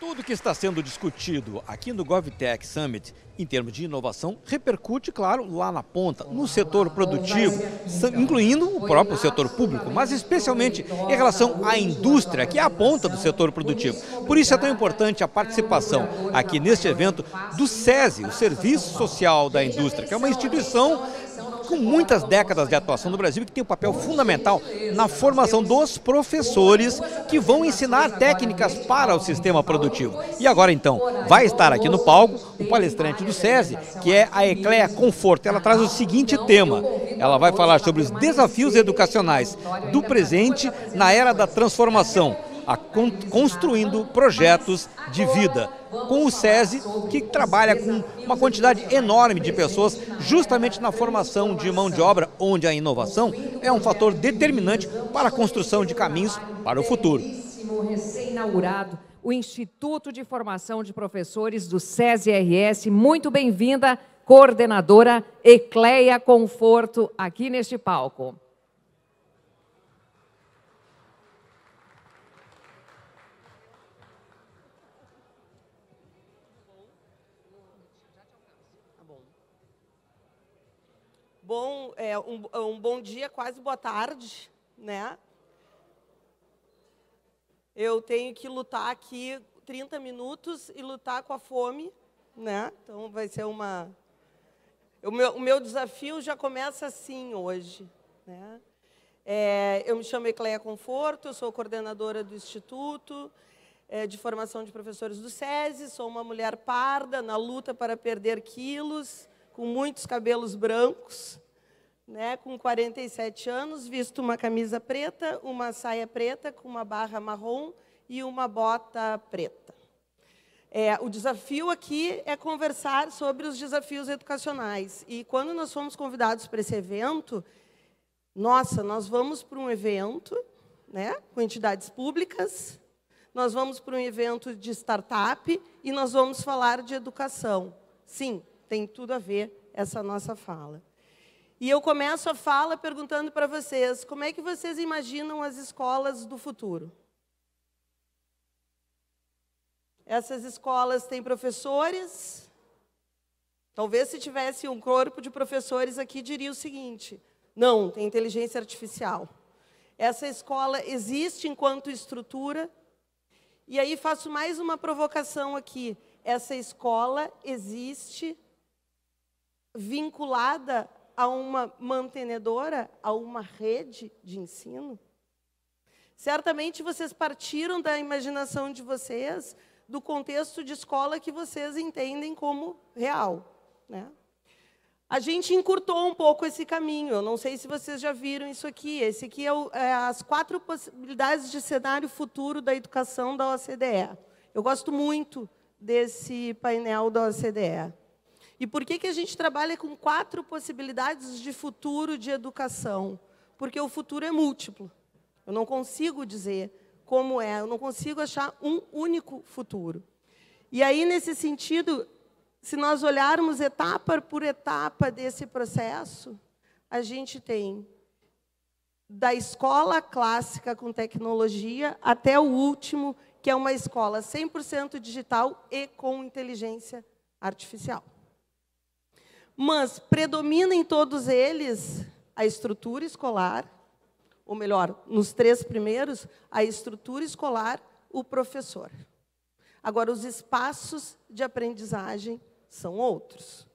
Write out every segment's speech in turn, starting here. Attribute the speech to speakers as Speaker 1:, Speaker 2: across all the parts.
Speaker 1: Tudo que está sendo discutido aqui no GovTech Summit em termos de inovação repercute, claro, lá na ponta, no setor produtivo, incluindo o próprio setor público, mas especialmente em relação à indústria, que é a ponta do setor produtivo. Por isso é tão importante a participação aqui neste evento do SESI, o Serviço Social da Indústria, que é uma instituição com muitas décadas de atuação no Brasil e que tem um papel fundamental na formação dos professores que vão ensinar técnicas para o sistema produtivo. E agora, então, vai estar aqui no palco o palestrante do SESI, que é a Ecleia Conforto. Ela traz o seguinte tema: ela vai falar sobre os desafios educacionais do presente na era da transformação, construindo projetos de vida, com o SESI, que trabalha com uma quantidade enorme de pessoas, justamente na formação de mão de obra, onde a inovação é um fator determinante para a construção de caminhos para o futuro.
Speaker 2: Recém-inaugurado o Instituto de Formação de Professores do SESI-RS. Muito bem-vinda, coordenadora Ecleia Conforto, aqui neste palco.
Speaker 3: Bom, um bom dia, quase boa tarde, né? Eu tenho que lutar aqui 30 minutos e lutar com a fome, né? Então vai ser uma... O meu desafio já começa assim hoje, né? Eu me chamo Ecleia Conforto, eu sou coordenadora do Instituto de Formação de Professores do SESI, sou uma mulher parda na luta para perder quilos, com muitos cabelos brancos, né, com 47 anos, visto uma camisa preta, uma saia preta com uma barra marrom e uma bota preta. O desafio aqui é conversar sobre os desafios educacionais. E quando nós fomos convidados para esse evento, nossa, nós vamos para um evento, né, com entidades públicas, nós vamos para um evento de startup e nós vamos falar de educação. Sim, tem tudo a ver essa nossa fala. E eu começo a fala perguntando para vocês, como é que vocês imaginam as escolas do futuro? Essas escolas têm professores? Talvez se tivesse um corpo de professores aqui, diria o seguinte: não, tem inteligência artificial. Essa escola existe enquanto estrutura. E aí faço mais uma provocação aqui. Essa escola existe vinculada a uma mantenedora, a uma rede de ensino? Certamente vocês partiram da imaginação de vocês, do contexto de escola que vocês entendem como real, né? A gente encurtou um pouco esse caminho. Eu não sei se vocês já viram isso aqui. Esse aqui é as 4 possibilidades de cenário futuro da educação da OCDE. Eu gosto muito desse painel da OCDE. E por que a gente trabalha com 4 possibilidades de futuro de educação? Porque o futuro é múltiplo. Eu não consigo dizer como é, eu não consigo achar um único futuro. E aí, nesse sentido, se nós olharmos etapa por etapa desse processo, a gente tem da escola clássica com tecnologia até o último, que é uma escola 100% digital e com inteligência artificial. Mas predomina em todos eles a estrutura escolar, ou melhor, nos 3 primeiros, a estrutura escolar, o professor. Agora, os espaços de aprendizagem são outros,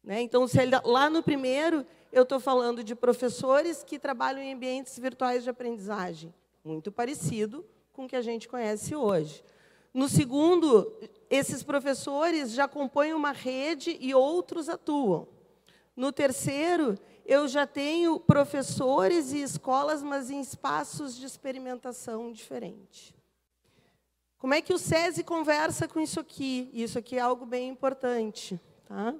Speaker 3: né? Então, lá no primeiro, eu estou falando de professores que trabalham em ambientes virtuais de aprendizagem, muito parecido com o que a gente conhece hoje. No segundo, esses professores já compõem uma rede e outros atuam. No terceiro, eu já tenho professores e escolas, mas em espaços de experimentação diferente. Como é que o SESI conversa com isso aqui? Isso aqui é algo bem importante, tá?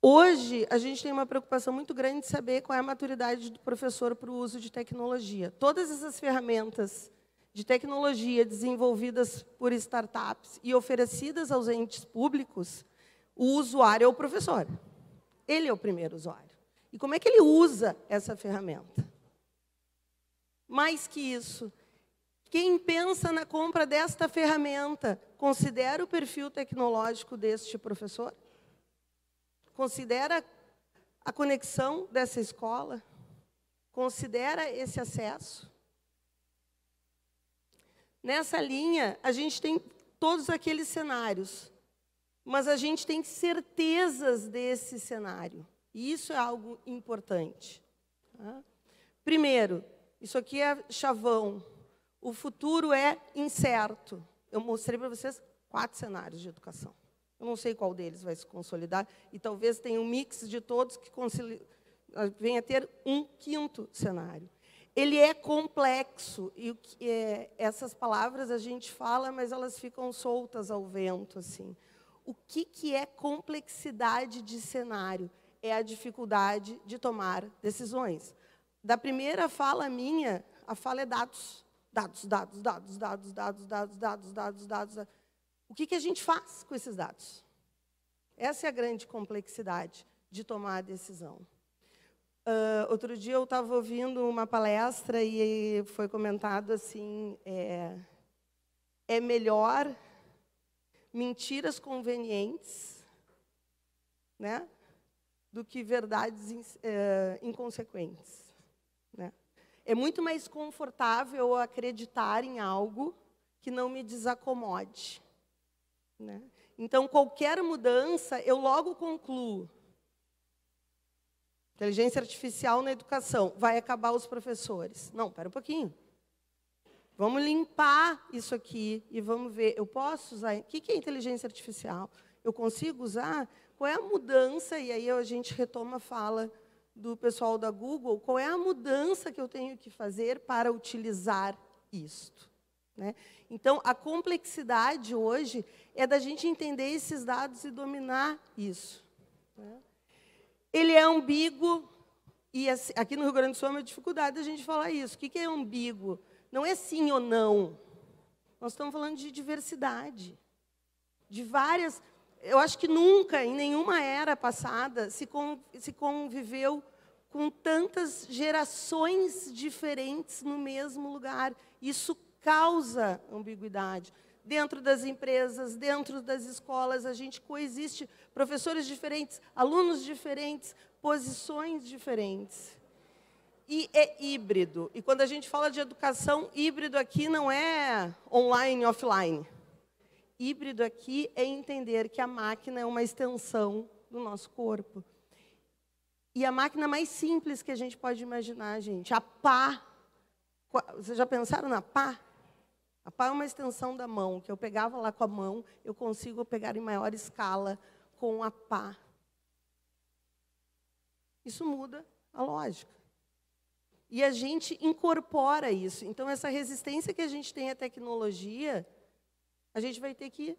Speaker 3: Hoje, a gente tem uma preocupação muito grande de saber qual é a maturidade do professor para o uso de tecnologia. Todas essas ferramentas de tecnologia desenvolvidas por startups e oferecidas aos entes públicos, o usuário é o professor. Ele é o primeiro usuário. E como é que ele usa essa ferramenta? Mais que isso, Quem pensa na compra desta ferramenta, considera o perfil tecnológico deste professor? Considera a conexão dessa escola? Considera esse acesso? Nessa linha, a gente tem todos aqueles cenários, mas a gente tem certezas desse cenário. E isso é algo importante. Tá? Primeiro, isso aqui é chavão. O futuro é incerto. Eu mostrei para vocês 4 cenários de educação. Eu não sei qual deles vai se consolidar, e talvez tenha um mix de todos que venha a ter um 5º cenário. Ele é complexo, e essas palavras a gente fala, mas elas ficam soltas ao vento. Assim. O que é complexidade de cenário? É a dificuldade de tomar decisões. Da primeira fala minha, a fala é dados. Dados, dados, dados, dados, dados, dados, dados, dados, dados. O que a gente faz com esses dados? Essa é a grande complexidade de tomar a decisão. Outro dia eu estava ouvindo uma palestra e foi comentado assim, é melhor mentiras convenientes, né, do que verdades inconsequentes. Né? É muito mais confortável acreditar em algo que não me desacomode. Né? Então, qualquer mudança, eu logo concluo. Inteligência artificial na educação vai acabar os professores. Não, espera um pouquinho. Vamos limpar isso aqui e vamos ver. Eu posso usar... O que é inteligência artificial? Eu consigo usar? Qual é a mudança? E aí a gente retoma a fala do pessoal da Google. Qual é a mudança que eu tenho que fazer para utilizar isto? Né? Então, a complexidade hoje é da gente entender esses dados e dominar isso. Né? Ele é ambíguo, e aqui no Rio Grande do Sul é uma dificuldade a gente falar isso. O que é ambíguo? Não é sim ou não. Nós estamos falando de diversidade. De várias... Eu acho que nunca, em nenhuma era passada, se conviveu com tantas gerações diferentes no mesmo lugar. Isso causa ambiguidade. Dentro das empresas, dentro das escolas, a gente coexiste. Professores diferentes, alunos diferentes, posições diferentes. E é híbrido. E quando a gente fala de educação, híbrido aqui não é online e offline. Híbrido aqui é entender que a máquina é uma extensão do nosso corpo. E a máquina mais simples que a gente pode imaginar, gente, a pá. Vocês já pensaram na pá? A pá é uma extensão da mão, que eu pegava lá com a mão, eu consigo pegar em maior escala com a pá. Isso muda a lógica. E a gente incorpora isso. Então, essa resistência que a gente tem à tecnologia, a gente vai ter que,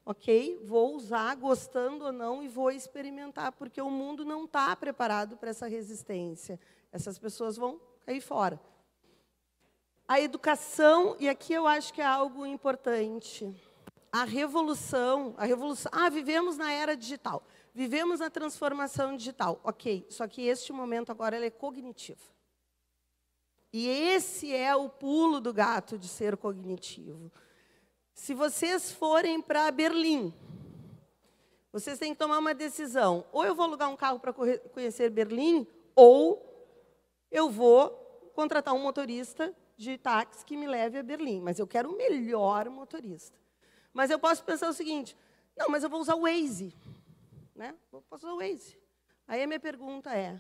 Speaker 3: ok, vou usar, gostando ou não, e vou experimentar, porque o mundo não está preparado para essa resistência. Essas pessoas vão cair fora. A educação, e aqui eu acho que é algo importante, a revolução... vivemos na era digital, vivemos na transformação digital. Ok, só que este momento agora ela é cognitiva. E esse é o pulo do gato de ser cognitivo. Se vocês forem para Berlim, vocês têm que tomar uma decisão. Ou eu vou alugar um carro para conhecer Berlim, ou eu vou contratar um motorista de táxi que me leve a Berlim. Mas eu quero o melhor motorista. Mas eu posso pensar o seguinte, não, mas eu vou usar o Waze. Né? Eu posso usar o Waze. Aí a minha pergunta é,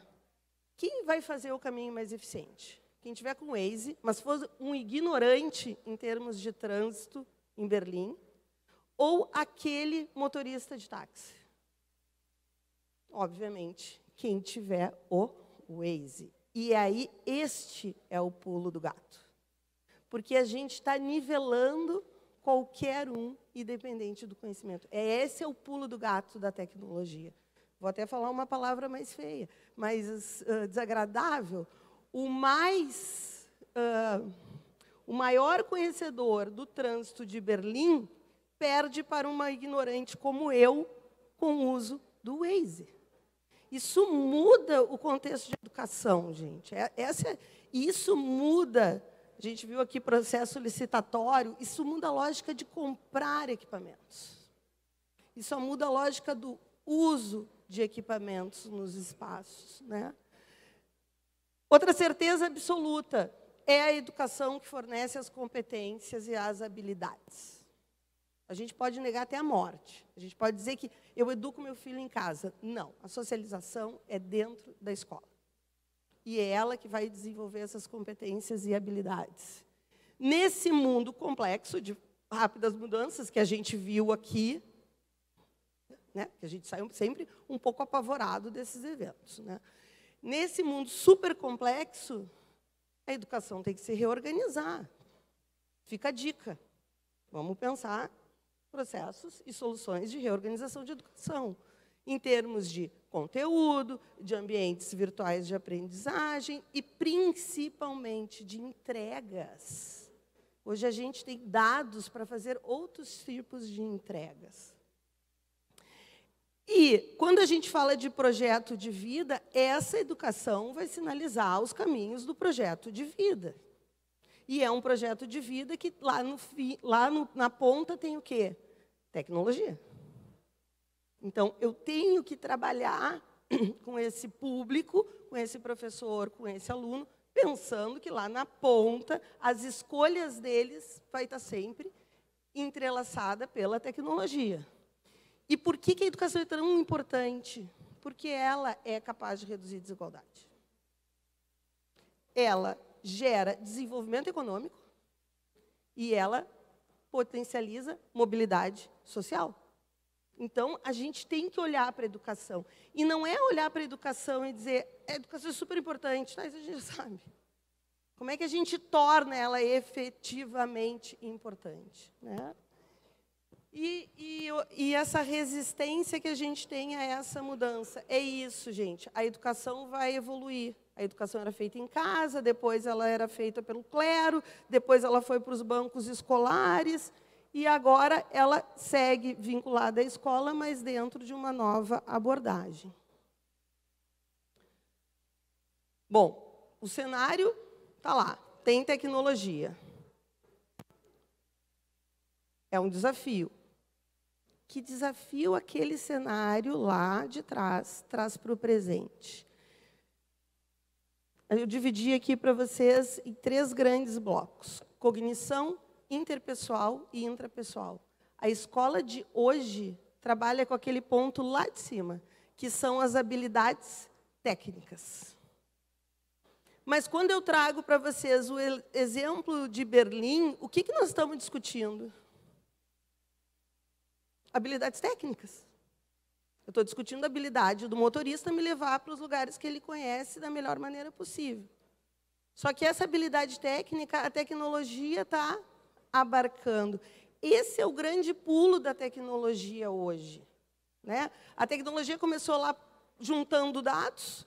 Speaker 3: quem vai fazer o caminho mais eficiente? Quem tiver com o Waze, mas for um ignorante em termos de trânsito em Berlim, ou aquele motorista de táxi? Obviamente, quem tiver o Waze. E aí, este é o pulo do gato. Porque a gente está nivelando qualquer um, independente do conhecimento. Esse é o pulo do gato da tecnologia. Vou até falar uma palavra mais feia, mais desagradável. O maior conhecedor do trânsito de Berlim perde para uma ignorante como eu com o uso do Waze. Isso muda o contexto de educação, gente. Isso muda. a gente viu aqui processo licitatório, isso muda a lógica de comprar equipamentos. Isso muda a lógica do uso de equipamentos nos espaços, né? Outra certeza absoluta é a educação que fornece as competências e as habilidades. A gente pode negar até a morte. A gente pode dizer que eu educo meu filho em casa. Não, a socialização é dentro da escola. E é ela que vai desenvolver essas competências e habilidades. Nesse mundo complexo de rápidas mudanças que a gente viu aqui, né, que a gente saiu sempre um pouco apavorado desses eventos, né? Nesse mundo super complexo, a educação tem que se reorganizar. Fica a dica. Vamos pensar processos e soluções de reorganização de educação, em termos de conteúdo, de ambientes virtuais de aprendizagem e, principalmente, de entregas. Hoje a gente tem dados para fazer outros tipos de entregas. E, quando a gente fala de projeto de vida, essa educação vai sinalizar os caminhos do projeto de vida. E é um projeto de vida que, na ponta, tem o quê? Tecnologia. Então, eu tenho que trabalhar com esse público, com esse professor, com esse aluno, pensando que lá na ponta, as escolhas deles vai estar sempre entrelaçada pela tecnologia. E por que a educação é tão importante? Porque ela é capaz de reduzir desigualdade. Ela gera desenvolvimento econômico e ela potencializa mobilidade social. Então, a gente tem que olhar para a educação. E não é olhar para a educação e dizer, a educação é super importante, mas a gente já sabe. Como é que a gente torna ela efetivamente importante, né? E essa resistência que a gente tem a essa mudança. É isso, gente. A educação vai evoluir. A educação era feita em casa, depois ela era feita pelo clero, depois ela foi para os bancos escolares, e agora ela segue vinculada à escola, mas dentro de uma nova abordagem. Bom, o cenário está lá. Tem tecnologia. É um desafio. Que desafio aquele cenário lá de trás traz para o presente? Eu dividi aqui para vocês em 3 grandes blocos. Cognição, interpessoal e intrapessoal. A escola de hoje trabalha com aquele ponto lá de cima, que são as habilidades técnicas. Mas quando eu trago para vocês o exemplo de Berlim, o que nós estamos discutindo? Habilidades técnicas. Eu estou discutindo a habilidade do motorista me levar para os lugares que ele conhece da melhor maneira possível. Só que essa habilidade técnica, a tecnologia está abarcando. Esse é o grande pulo da tecnologia hoje, né? A tecnologia começou lá juntando dados,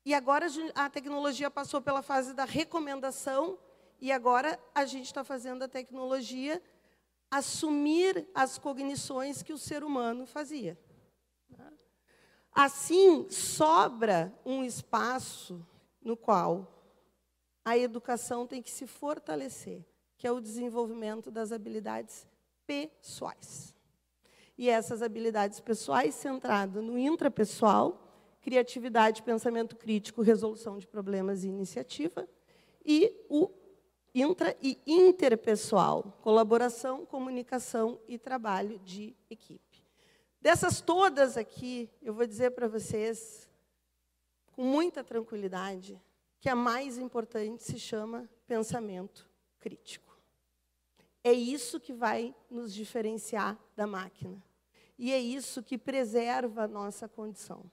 Speaker 3: e agora a tecnologia passou pela fase da recomendação, e agora a gente está fazendo a tecnologia assumir as cognições que o ser humano fazia. Assim, sobra um espaço no qual a educação tem que se fortalecer, que é o desenvolvimento das habilidades pessoais. E essas habilidades pessoais centradas no intrapessoal, criatividade, pensamento crítico, resolução de problemas e iniciativa, e o intra- e interpessoal, colaboração, comunicação e trabalho de equipe. Dessas todas aqui, eu vou dizer para vocês, com muita tranquilidade, que a mais importante se chama pensamento crítico. É isso que vai nos diferenciar da máquina. E é isso que preserva a nossa condição.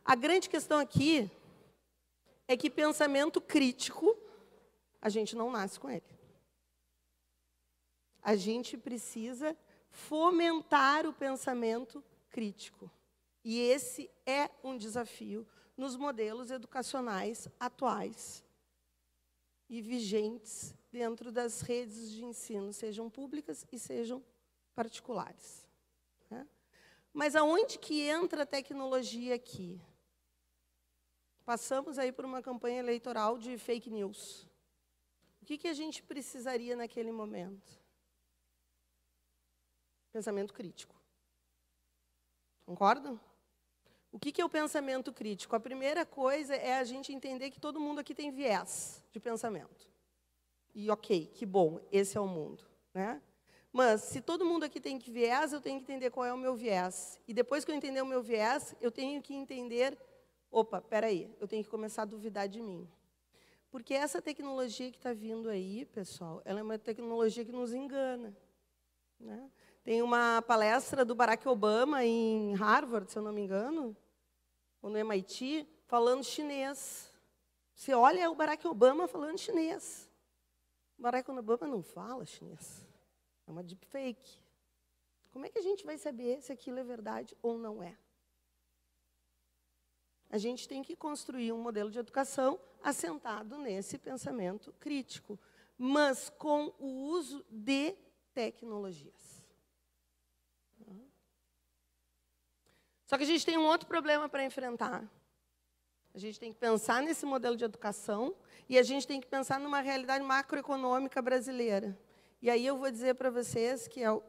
Speaker 3: A grande questão aqui é que pensamento crítico, a gente não nasce com ele. A gente precisa fomentar o pensamento crítico. E esse é um desafio nos modelos educacionais atuais e vigentes dentro das redes de ensino, sejam públicas e sejam particulares, né? Mas aonde que entra a tecnologia aqui? Passamos aí por uma campanha eleitoral de fake news. O que a gente precisaria naquele momento? Pensamento crítico. Concordam? O que é o pensamento crítico? A primeira coisa é a gente entender que todo mundo aqui tem viés de pensamento. E ok, que bom, esse é o mundo, né? Mas, se todo mundo aqui tem viés, eu tenho que entender qual é o meu viés. E depois que eu entender o meu viés, eu tenho que entender, opa, peraí, eu tenho que começar a duvidar de mim. Porque essa tecnologia que está vindo aí, pessoal, ela é uma tecnologia que nos engana, né? Tem uma palestra do Barack Obama em Harvard, se eu não me engano, ou no MIT, falando chinês. Você olha o Barack Obama falando chinês. O Barack Obama não fala chinês. É uma deepfake. Como é que a gente vai saber se aquilo é verdade ou não é? A gente tem que construir um modelo de educação assentado nesse pensamento crítico, mas com o uso de tecnologias. Só que a gente tem um outro problema para enfrentar. A gente tem que pensar nesse modelo de educação e a gente tem que pensar numa realidade macroeconômica brasileira. E aí eu vou dizer para vocês que eu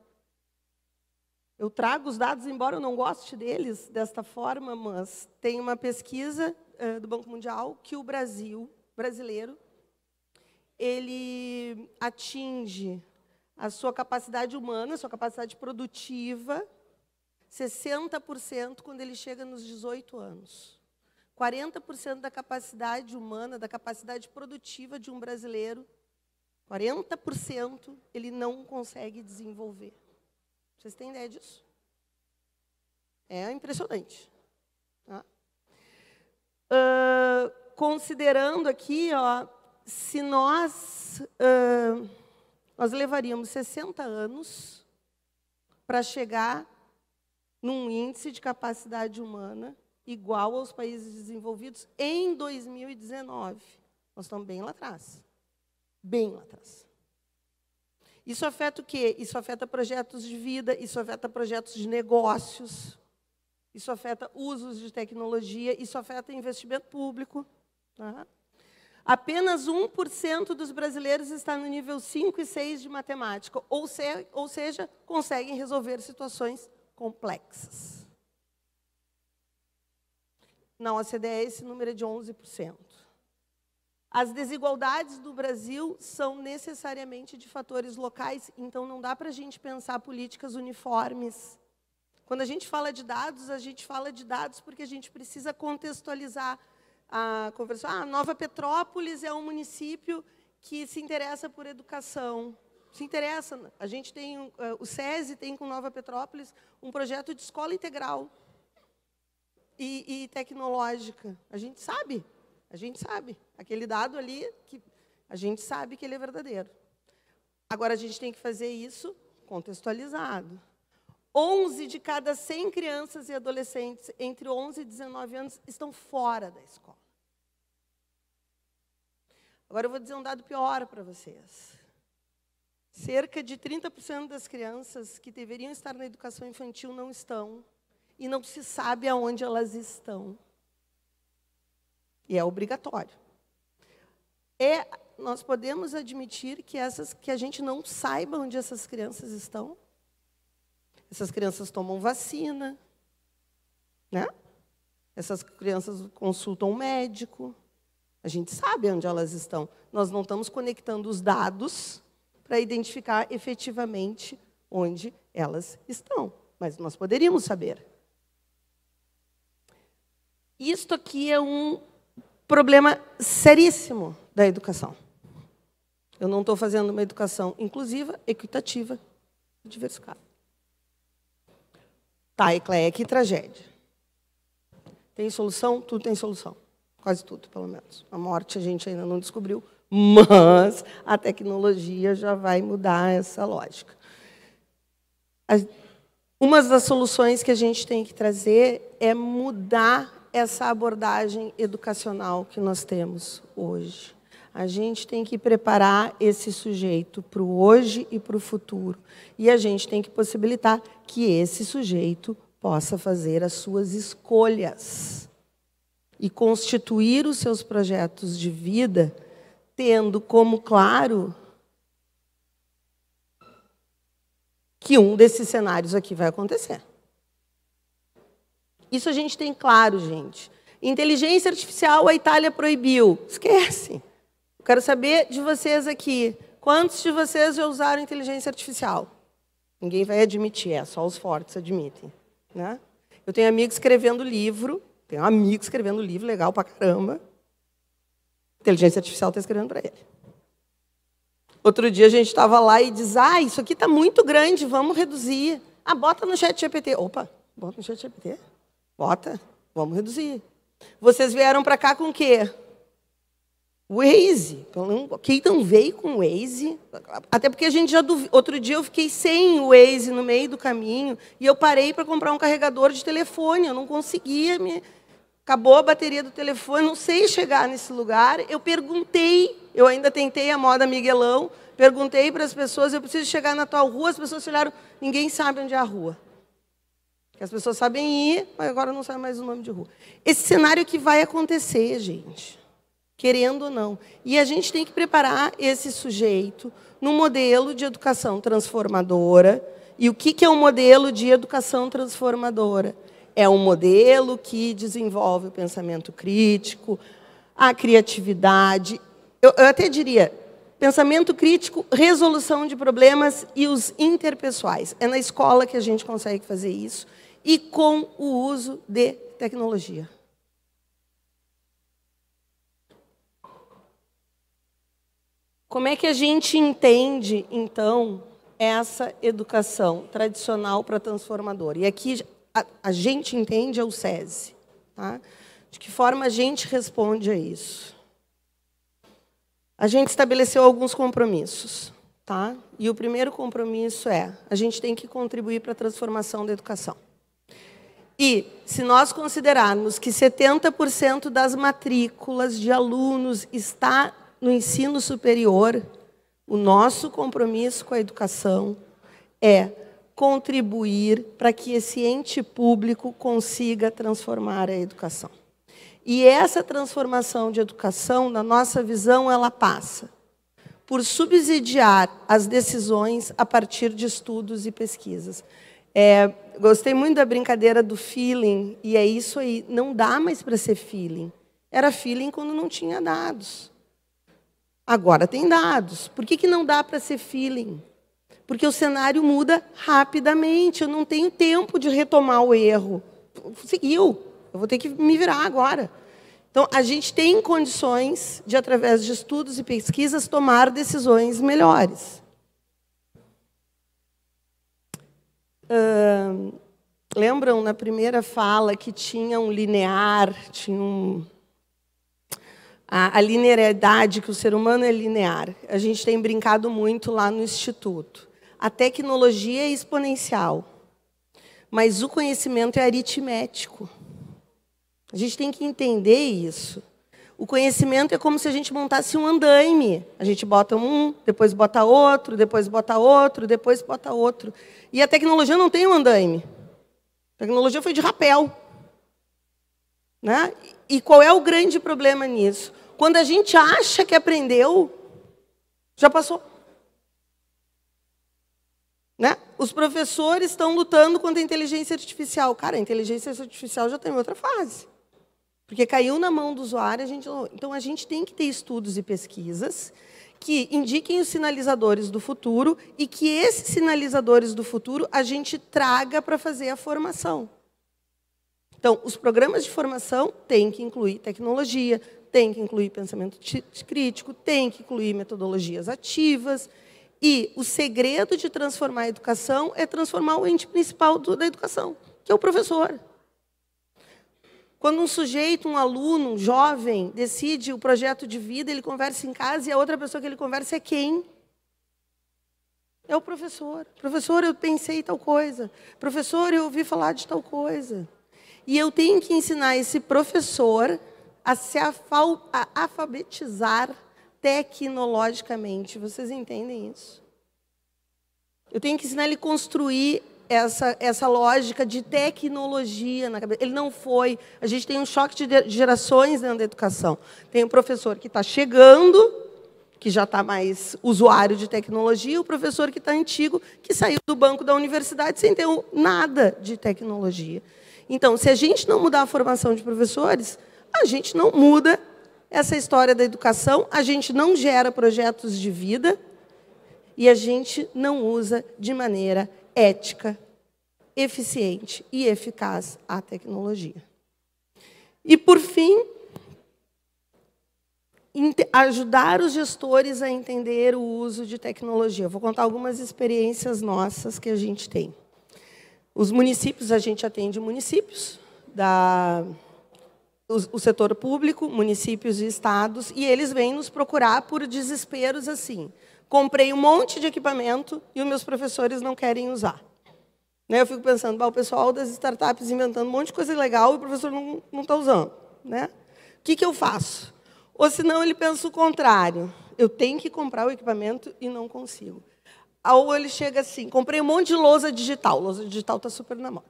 Speaker 3: trago os dados, embora eu não goste deles desta forma, mas tem uma pesquisa do Banco Mundial que o brasileiro, ele atinge a sua capacidade humana, a sua capacidade produtiva, 60% quando ele chega nos 18 anos. 40% da capacidade humana, da capacidade produtiva de um brasileiro, 40% ele não consegue desenvolver. Vocês têm ideia disso? É impressionante. Tá? Considerando aqui, ó, se nós levaríamos 60 anos para chegar num índice de capacidade humana igual aos países desenvolvidos em 2019. Nós estamos bem lá atrás. Bem lá atrás. Isso afeta o quê? Isso afeta projetos de vida, isso afeta projetos de negócios, isso afeta usos de tecnologia, isso afeta investimento público. Tá? Apenas 1% dos brasileiros está no nível 5 e 6 de matemática, ou seja, conseguem resolver situações complexas. Na OCDE, esse número é de 11%. As desigualdades do Brasil são necessariamente de fatores locais, então não dá para a gente pensar políticas uniformes. Quando a gente fala de dados porque a gente precisa contextualizar a conversa. Nova Petrópolis é um município que se interessa por educação. Se interessa. A gente tem, o SESI tem com Nova Petrópolis um projeto de escola integral e tecnológica. A gente sabe. Aquele dado ali, que a gente sabe que ele é verdadeiro. Agora, a gente tem que fazer isso contextualizado. 11 de cada 100 crianças e adolescentes entre 11 e 19 anos estão fora da escola. Agora, eu vou dizer um dado pior para vocês. Cerca de 30% das crianças que deveriam estar na educação infantil não estão, e não se sabe aonde elas estão. E é obrigatório. Nós podemos admitir que a gente não saiba onde essas crianças estão. Essas crianças tomam vacina, né? Essas crianças consultam um médico. A gente sabe onde elas estão. Nós não estamos conectando os dados para identificar efetivamente onde elas estão. Mas nós poderíamos saber. Isto aqui é um problema seríssimo da educação. Eu não estou fazendo uma educação inclusiva, equitativa e diversificada. Tá, Ecleia, que tragédia. Tem solução? Tudo tem solução. Quase tudo, pelo menos. A morte a gente ainda não descobriu, mas a tecnologia já vai mudar essa lógica. Uma das soluções que a gente tem que trazer é mudar essa abordagem educacional que nós temos hoje. A gente tem que preparar esse sujeito para o hoje e para o futuro. E a gente tem que possibilitar que esse sujeito possa fazer as suas escolhas e constituir os seus projetos de vida tendo como claro que um desses cenários aqui vai acontecer. Isso a gente tem claro, gente. Inteligência artificial, a Itália proibiu. Esquece. Eu quero saber de vocês aqui. Quantos de vocês já usaram inteligência artificial? Ninguém vai admitir, só os fortes admitem. Né? Eu tenho amigo escrevendo livro, legal pra caramba. Inteligência artificial está escrevendo para ele. Outro dia a gente estava lá e diz, isso aqui está muito grande, vamos reduzir. Bota no ChatGPT. Opa, bota no ChatGPT? Bota, vamos reduzir. Vocês vieram para cá com o quê? Waze. Quem não veio com Waze? Até porque a gente já... Outro dia eu fiquei sem o Waze no meio do caminho e eu parei para comprar um carregador de telefone. Eu não conseguia Acabou a bateria do telefone, não sei chegar nesse lugar. Eu perguntei, eu ainda tentei a moda Miguelão, perguntei para as pessoas, eu preciso chegar na tua rua, as pessoas olharam, ninguém sabe onde é a rua. As pessoas sabem ir, mas agora não sabem mais o nome de rua. Esse cenário que vai acontecer, gente, querendo ou não. E a gente tem que preparar esse sujeito num modelo de educação transformadora. E o que é um modelo de educação transformadora? É um modelo que desenvolve o pensamento crítico, a criatividade. Eu até diria, pensamento crítico, resolução de problemas e os interpessoais. É na escola que a gente consegue fazer isso e com o uso de tecnologia. Como é que a gente entende, então, essa educação tradicional para transformadora? E aqui a gente entende é o SESI. Tá? De que forma a gente responde a isso? A gente estabeleceu alguns compromissos. Tá? E o primeiro compromisso a gente tem que contribuir para a transformação da educação. E, se nós considerarmos que 70% das matrículas de alunos está no ensino superior, o nosso compromisso com a educação é contribuir para que esse ente público consiga transformar a educação. E essa transformação de educação, na nossa visão, ela passa por subsidiar as decisões a partir de estudos e pesquisas. Gostei muito da brincadeira do feeling, e é isso aí. Não dá mais para ser feeling. Era feeling quando não tinha dados. Agora tem dados. Por que não dá para ser feeling? Porque o cenário muda rapidamente. Eu não tenho tempo de retomar o erro. Seguiu. Eu vou ter que me virar agora. Então, a gente tem condições de, através de estudos e pesquisas, tomar decisões melhores. Lembram, na primeira fala, que tinha um linear, tinha a linearidade, que o ser humano é linear. A gente tem brincado muito lá no Instituto. A tecnologia é exponencial, mas o conhecimento é aritmético. A gente tem que entender isso. O conhecimento é como se a gente montasse um andaime. A gente bota um, depois bota outro, depois bota outro, depois bota outro. E a tecnologia não tem um andaime. A tecnologia foi de rapel. Né? E qual é o grande problema nisso? Quando a gente acha que aprendeu, já passou. Né? Os professores estão lutando contra a inteligência artificial. Cara, a inteligência artificial já está em outra fase. Porque caiu na mão do usuário. Então, a gente tem que ter estudos e pesquisas que indiquem os sinalizadores do futuro e que esses sinalizadores do futuro a gente traga para fazer a formação. Então, os programas de formação têm que incluir tecnologia, têm que incluir pensamento crítico, têm que incluir metodologias ativas. E o segredo de transformar a educação é transformar o ente principal da educação, que é o professor. Quando um sujeito, um aluno, um jovem, decide o projeto de vida, ele conversa em casa e a outra pessoa que ele conversa é quem? É o professor. Professor, eu pensei tal coisa. Professor, eu ouvi falar de tal coisa. E eu tenho que ensinar esse professor a se alfabetizar tecnologicamente. Vocês entendem isso? Eu tenho que ensinar ele a construir essa lógica de tecnologia na cabeça. Ele não foi. A gente tem um choque de gerações dentro da educação. Tem um professor que está chegando que já está mais usuário de tecnologia, e o professor que está antigo, que saiu do banco da universidade sem ter nada de tecnologia. Então, se a gente não mudar a formação de professores, a gente não muda essa história da educação, a gente não gera projetos de vida e a gente não usa de maneira ética, eficiente e eficaz a tecnologia. E, por fim, ajudar os gestores a entender o uso de tecnologia. Eu vou contar algumas experiências nossas que a gente tem. Os municípios, a gente atende municípios, o setor público, municípios e estados, e eles vêm nos procurar por desesperos assim. Comprei um monte de equipamento e os meus professores não querem usar. Eu fico pensando, o pessoal das startups inventando um monte de coisa legal e o professor não está usando. O que eu faço? Ou senão ele pensa o contrário. Eu tenho que comprar o equipamento e não consigo. Ou ele chega assim, comprei um monte de lousa digital. Lousa digital está super na moda.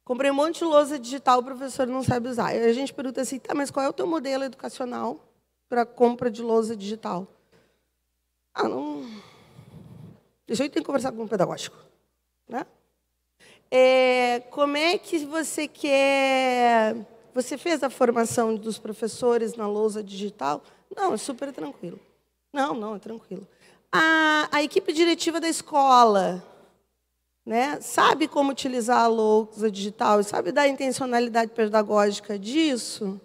Speaker 3: Comprei um monte de lousa digital, o professor não sabe usar. Aí a gente pergunta assim, tá, mas qual é o teu modelo educacional para compra de lousa digital? Não... Deixa eu ter que conversar com um pedagógico. Como é que você quer... Você fez a formação dos professores na lousa digital? Não, é super tranquilo. Não, é tranquilo. A equipe diretiva da escola, sabe como utilizar a lousa digital, sabe dar a intencionalidade pedagógica disso?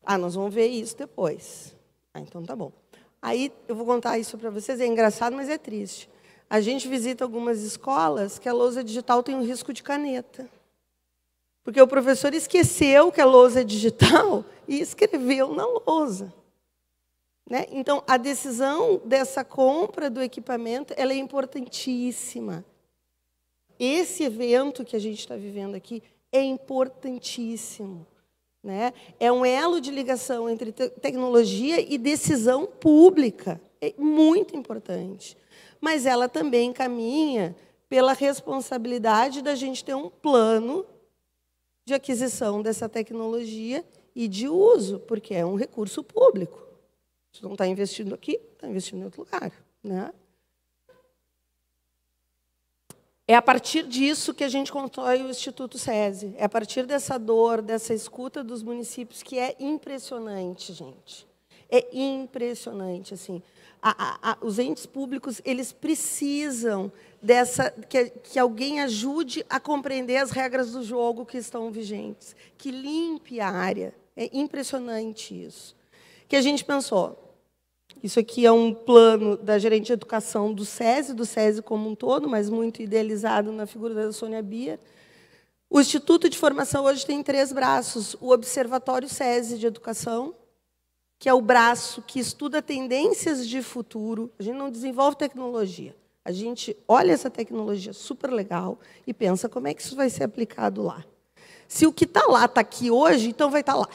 Speaker 3: Nós vamos ver isso depois. Então tá bom. Aí eu vou contar isso para vocês, é engraçado, mas é triste. A gente visita algumas escolas que a lousa digital tem um risco de caneta. Porque o professor esqueceu que a lousa é digital e escreveu na lousa. Então, a decisão dessa compra do equipamento ela é importantíssima. Esse evento que a gente está vivendo aqui é importantíssimo. É um elo de ligação entre tecnologia e decisão pública. É muito importante. Mas ela também caminha pela responsabilidade da gente ter um plano de aquisição dessa tecnologia e de uso, porque é um recurso público. Você não está investindo aqui, está investindo em outro lugar. É a partir disso que a gente constrói o Instituto SESI. É a partir dessa dor, dessa escuta dos municípios, que é impressionante, gente. É impressionante. Assim. Os entes públicos eles precisam que alguém ajude a compreender as regras do jogo que estão vigentes, que limpe a área. É impressionante isso. Que a gente pensou, isso aqui é um plano da gerente de educação do SESI como um todo, mas muito idealizado na figura da Sônia Bia. O Instituto de Formação hoje tem 3 braços. O Observatório SESI de Educação, que é o braço que estuda tendências de futuro. A gente não desenvolve tecnologia. A gente olha essa tecnologia super legal e pensa como é que isso vai ser aplicado lá. Se o que está lá está aqui hoje, então vai estar lá.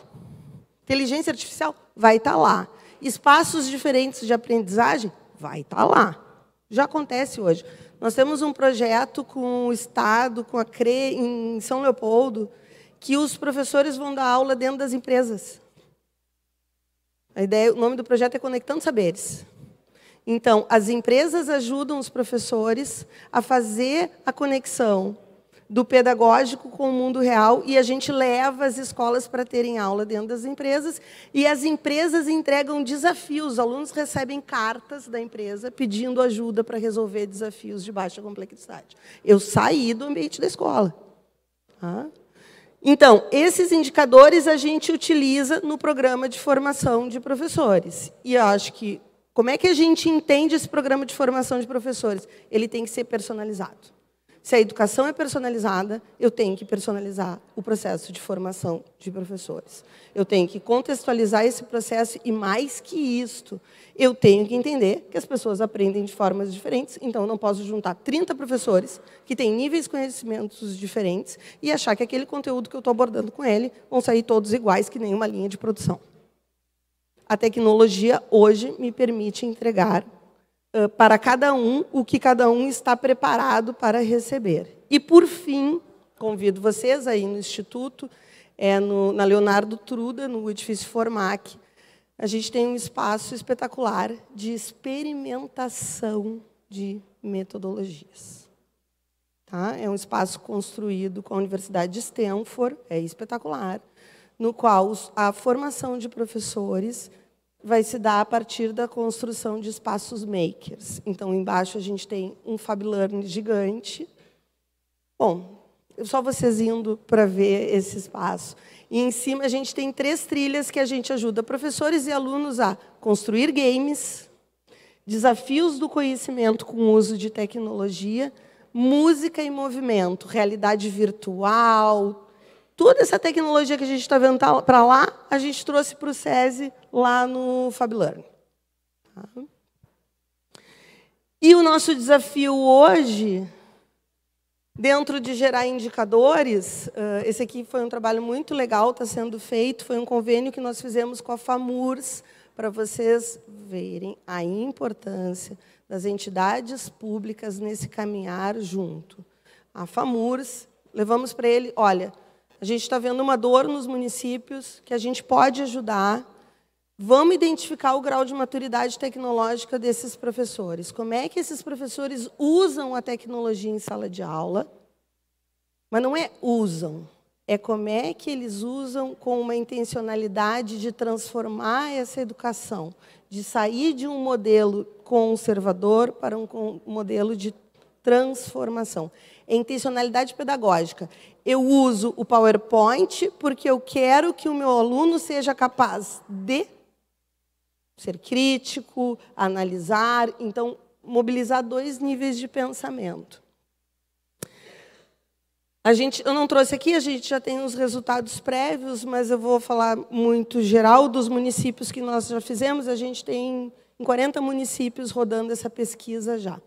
Speaker 3: Inteligência artificial vai estar lá. Espaços diferentes de aprendizagem vai estar lá. Já acontece hoje. Nós temos um projeto com o Estado, com a CRE, em São Leopoldo, que os professores vão dar aula dentro das empresas. O nome do projeto é Conectando Saberes. Então, as empresas ajudam os professores a fazer a conexão do pedagógico com o mundo real e a gente leva as escolas para terem aula dentro das empresas e as empresas entregam desafios. Os alunos recebem cartas da empresa pedindo ajuda para resolver desafios de baixa complexidade. Eu saí do ambiente da escola. Então, esses indicadores a gente utiliza no programa de formação de professores. E eu acho que, como é que a gente entende esse programa de formação de professores? Ele tem que ser personalizado. Se a educação é personalizada, eu tenho que personalizar o processo de formação de professores. Eu tenho que contextualizar esse processo e, mais que isto, eu tenho que entender que as pessoas aprendem de formas diferentes, então eu não posso juntar 30 professores que têm níveis de conhecimentos diferentes e achar que aquele conteúdo que eu estou abordando com ele vão sair todos iguais, que nem uma linha de produção. A tecnologia, hoje, me permite entregar para cada um o que cada um está preparado para receber. E, por fim, convido vocês aí no Instituto, na Leonardo Truda, no edifício Formac, a gente tem um espaço espetacular de experimentação de metodologias. Tá? É um espaço construído com a Universidade de Stanford, é espetacular, no qual a formação de professores vai se dar a partir da construção de espaços makers. Então, embaixo a gente tem um Fab Learn gigante. Bom, só vocês indo para ver esse espaço. E em cima a gente tem 3 trilhas que a gente ajuda professores e alunos a construir games, desafios do conhecimento com o uso de tecnologia, música e movimento, realidade virtual. Toda essa tecnologia que a gente está vendo para lá, a gente trouxe para o SESI lá no Fab Learn. Tá? E o nosso desafio hoje, dentro de gerar indicadores, esse aqui foi um trabalho muito legal, está sendo feito, foi um convênio que nós fizemos com a FAMURS, para vocês verem a importância das entidades públicas nesse caminhar junto. A FAMURS, levamos para ele, olha, a gente está vendo uma dor nos municípios que a gente pode ajudar, vamos identificar o grau de maturidade tecnológica desses professores. Como é que esses professores usam a tecnologia em sala de aula? Mas não é usam, é como é que eles usam com uma intencionalidade de transformar essa educação, de sair de um modelo conservador para um modelo de transformação. É intencionalidade pedagógica. Eu uso o PowerPoint porque eu quero que o meu aluno seja capaz de ser crítico, analisar, então, mobilizar 2 níveis de pensamento. Eu não trouxe aqui, a gente já tem os resultados prévios, mas eu vou falar muito geral dos municípios que nós já fizemos. A gente tem em 40 municípios rodando essa pesquisa já.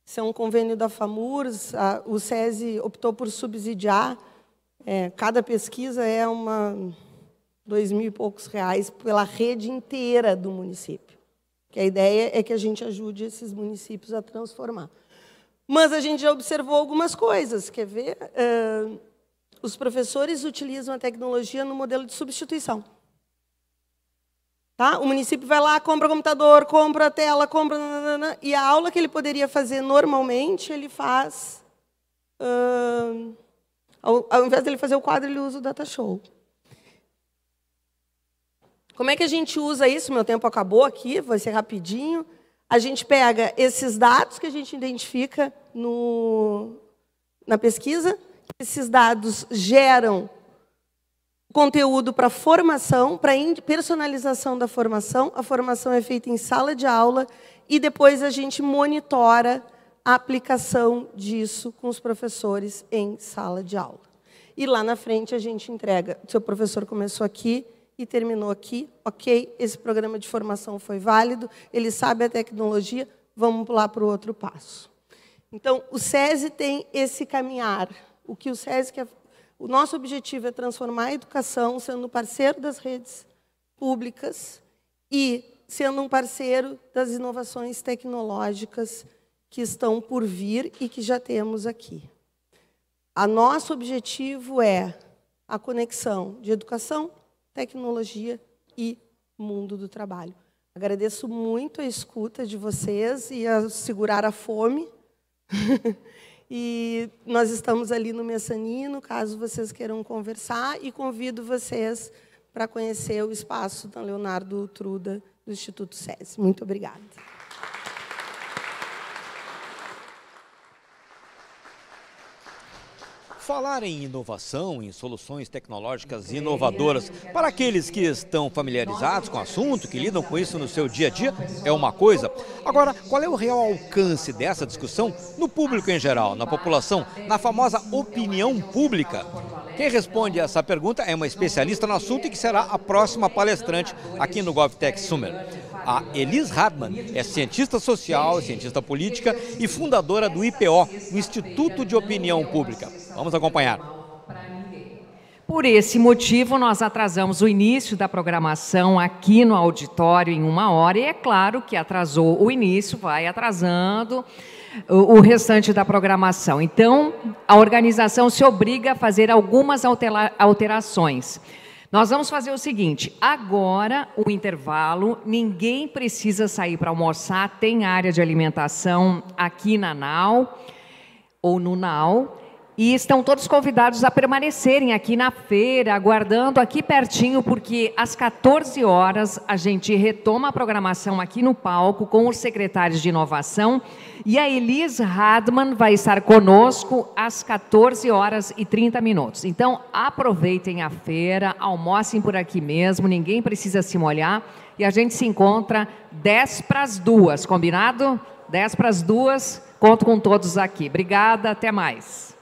Speaker 3: Isso é um convênio da FAMURS, o SESI optou por subsidiar, cada pesquisa é R$2.000 e poucos pela rede inteira do município. Que a ideia é que a gente ajude esses municípios a transformar. Mas a gente já observou algumas coisas, quer ver? Os professores utilizam a tecnologia no modelo de substituição. Tá? O município vai lá, compra computador, compra tela, compra... E a aula que ele poderia fazer normalmente, ele faz... ao invés de ele fazer o quadro, ele usa o Data Show. Como é que a gente usa isso? Meu tempo acabou aqui, vai ser rapidinho. A gente pega esses dados que a gente identifica na pesquisa, esses dados geram conteúdo para formação, para personalização da formação. A formação é feita em sala de aula e depois a gente monitora a aplicação disso com os professores em sala de aula. E lá na frente a gente entrega. O seu professor começou aqui e terminou aqui. Ok, esse programa de formação foi válido, ele sabe a tecnologia, vamos pular para o outro passo. Então, o SESI tem esse caminhar. O que o SESI quer... O nosso objetivo é transformar a educação sendo parceiro das redes públicas e sendo um parceiro das inovações tecnológicas que estão por vir e que já temos aqui. Nosso objetivo é a conexão de educação, tecnologia e mundo do trabalho. Agradeço muito a escuta de vocês e a segurar a fome. E nós estamos ali no mezanino, caso vocês queiram conversar, e convido vocês para conhecer o espaço da Leonardo Truda, do Instituto SESI. Muito obrigada.
Speaker 1: Falar em inovação, em soluções tecnológicas inovadoras, para aqueles que estão familiarizados com o assunto, que lidam com isso no seu dia a dia, é uma coisa. Agora, qual é o real alcance dessa discussão no público em geral, na população, na famosa opinião pública? Quem responde a essa pergunta é uma especialista no assunto e que será a próxima palestrante aqui no GovTech Summer. A Elis Hartmann é cientista social, cientista política e fundadora do IPO, o Instituto de Opinião Pública. Vamos acompanhar.
Speaker 2: Por esse motivo, nós atrasamos o início da programação aqui no auditório em 1 hora, e é claro que atrasou o início, vai atrasando o restante da programação. Então, a organização se obriga a fazer algumas alterações. Nós vamos fazer o seguinte, agora o intervalo, ninguém precisa sair para almoçar, tem área de alimentação aqui na NAU, ou no NAU, e estão todos convidados a permanecerem aqui na feira, aguardando aqui pertinho, porque às 14 horas a gente retoma a programação aqui no palco com os secretários de inovação, e a Elis Radman vai estar conosco às 14 horas e 30 minutos. Então, aproveitem a feira, almocem por aqui mesmo, ninguém precisa se molhar, e a gente se encontra 1:50, combinado? 1:50, conto com todos aqui. Obrigada, até mais.